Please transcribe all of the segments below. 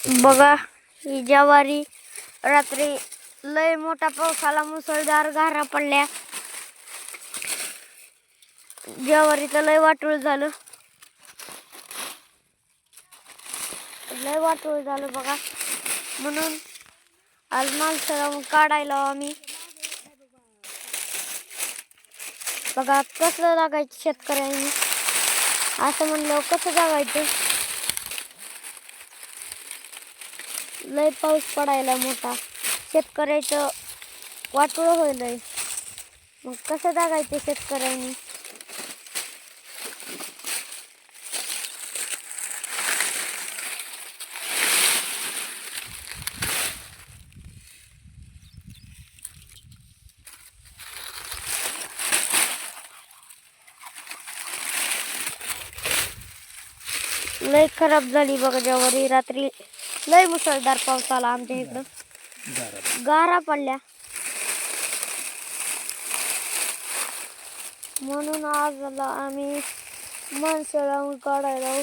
बघा ही ज्वारी रात्री लय मोठा पाऊस आला, मुसळधार गारा पडल्या, ज्वारीचं लय वाटोळ झालं, लय वाटोळ झालं बघा. म्हणून आज माणसाला काढायला आम्ही बघा कसं लागायचं शेतकऱ्यांनी. असं म्हणलं कसं जागायचं, लय पाऊस पडायला मोठा, शेतकऱ्याचं वाटोळं होईल. मग कसं जागायचं शेतकऱ्यांनी. लय खराब झाली बघा ज्वारी. रात्री लय मुसळधार पाऊस आला आमच्या इकडं, गारा पडल्या. म्हणून आज आम्ही माणसाला काढायला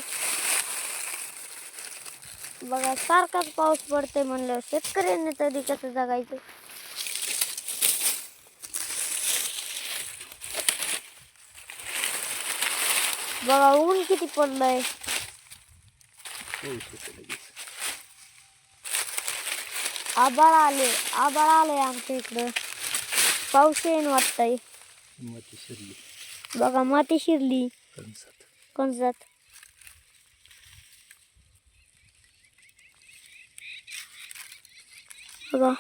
बघा. सारखाच पाऊस पडते म्हणलं शेतकऱ्यांनी तरी कसं जगायचं. बघा ऊन किती पडलंय. आबाळ आले आमच्या इकडं, पाऊस येईन वाटतंय. बघा माती शिरली कणसात. बघा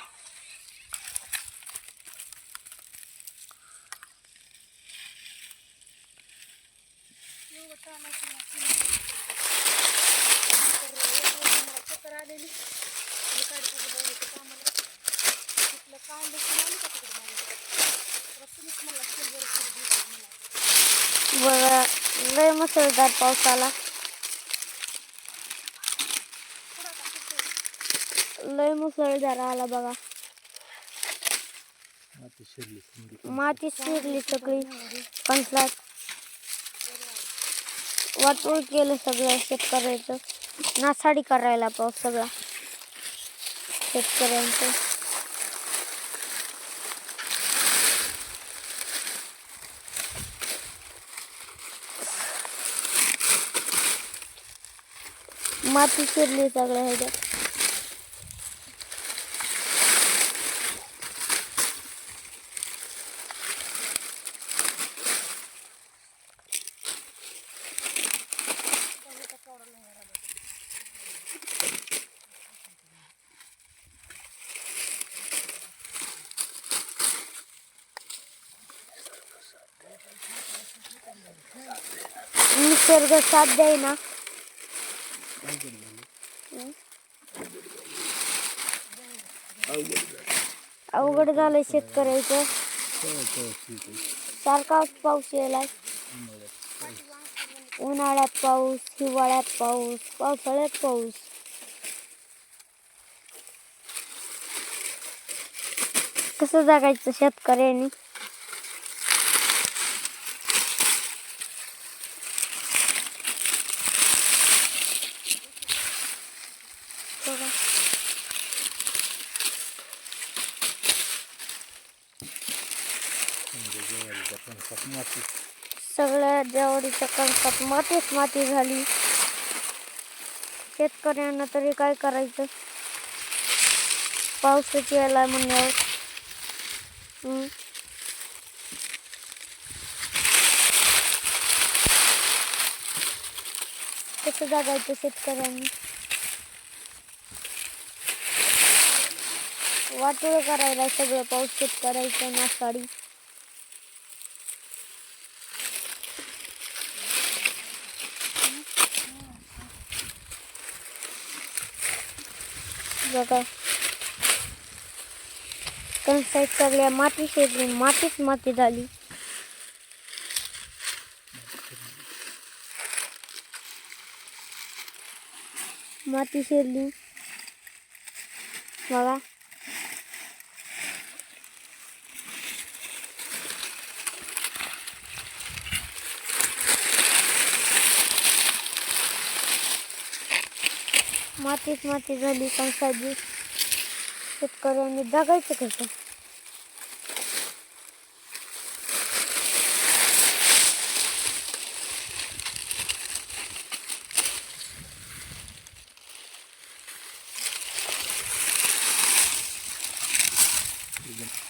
बघा लय मुसळधार पाऊस आला, लय मुसळधार आला बघा. माती शिरली सगळी कणसात. वाटोळ केलं सगळं शेतकऱ्याचं, नासाडी करायला पाऊस सगळा शेतकऱ्यांचं. माती शिरली सगळ्या ह्याच्यात. निसर्ग साथ द्यायना. अवघड झालंय शेतकऱ्याचं. सारखाच पाऊस यायलाय. उन्हाळ्यात पाऊस, हिवाळ्यात पाऊस, पावसाळ्यात पाऊस. कसं जगायचं शेतकऱ्यांनी. सगळ्या ज्वारीच्या कणसात मातीच माती झाली. शेतकऱ्यांना तरी काय करायचं, पाऊसच यायला म्हणल्यावर. कसं जगायचं शेतकऱ्यांनी. वाटोळ करायला सगळं पाऊस शेतकऱ्याचं नासाडी. बघा कणसात सगळ्या माती शिरली, मातीच माती झाली. माती शिरली बघा. मातीच माती झाली कंसाची. शेतकऱ्यांनी जगायचं कसं? एकदम